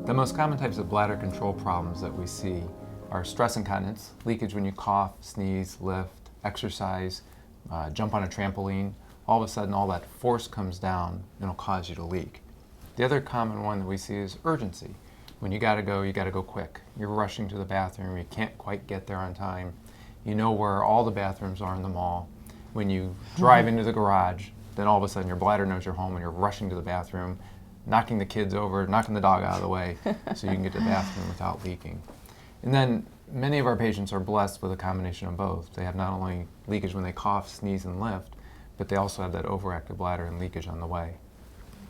The most common types of bladder control problems that we see are stress incontinence, leakage when you cough, sneeze, lift, exercise, jump on a trampoline. All of a sudden, all that force comes down and it'll cause you to leak. The other common one that we see is urgency. When you gotta go quick. You're rushing to the bathroom, you can't quite get there on time. You know where all the bathrooms are in the mall. When you drive into the garage, then all of a sudden your bladder knows you're home and you're rushing to the bathroom, knocking the kids over, knocking the dog out of the way so you can get to the bathroom without leaking. And then many of our patients are blessed with a combination of both. They have not only leakage when they cough, sneeze, and lift, but they also have that overactive bladder and leakage on the way.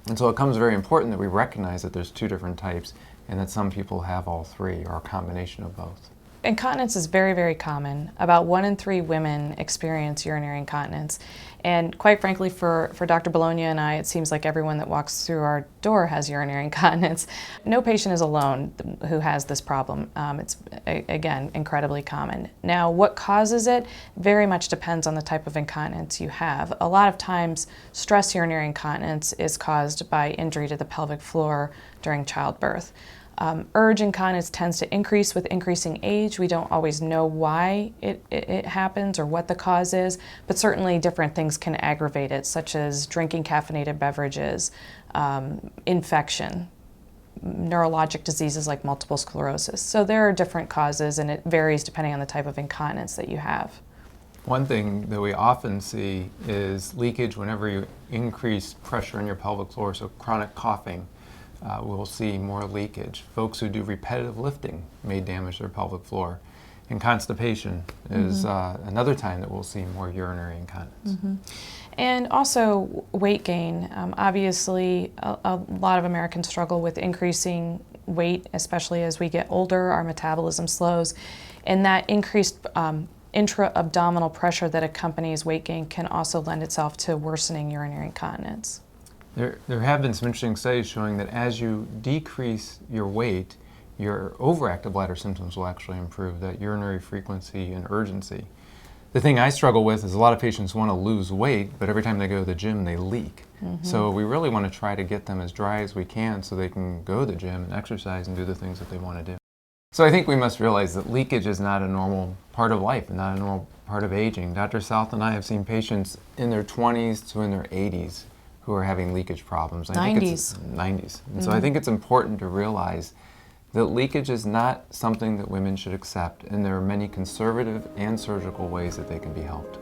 And so it becomes very important that we recognize that there's two different types and that some people have all three or a combination of both. Incontinence is very, very common. About 1 in 3 women experience urinary incontinence. And quite frankly, for Dr. Bologna and I, it seems like everyone that walks through our door has urinary incontinence. No patient is alone who has this problem. It's, again, incredibly common. Now, what causes it very much depends on the type of incontinence you have. A lot of times, stress urinary incontinence is caused by injury to the pelvic floor during childbirth. Urge incontinence tends to increase with increasing age. We don't always know why it happens or what the cause is, but certainly different things can aggravate it, such as drinking caffeinated beverages, infection, neurologic diseases like multiple sclerosis. So there are different causes, and it varies depending on the type of incontinence that you have. One thing that we often see is leakage whenever you increase pressure in your pelvic floor, so chronic coughing. We'll see more leakage. Folks who do repetitive lifting may damage their pelvic floor. And constipation is another time that we'll see more urinary incontinence. And also weight gain. Obviously, a lot of Americans struggle with increasing weight, especially as we get older, our metabolism slows. And that increased intra-abdominal pressure that accompanies weight gain can also lend itself to worsening urinary incontinence. There have been some interesting studies showing that as you decrease your weight, your overactive bladder symptoms will actually improve, that urinary frequency and urgency. The thing I struggle with is a lot of patients want to lose weight, but every time they go to the gym, they leak. So we really want to try to get them as dry as we can so they can go to the gym and exercise and do the things that they want to do. So I think we must realize that leakage is not a normal part of life and not a normal part of aging. Dr. South and I have seen patients in their 20s to in their 80s who are having leakage problems. 90s. And so I think it's important to realize that leakage is not something that women should accept, and there are many conservative and surgical ways that they can be helped.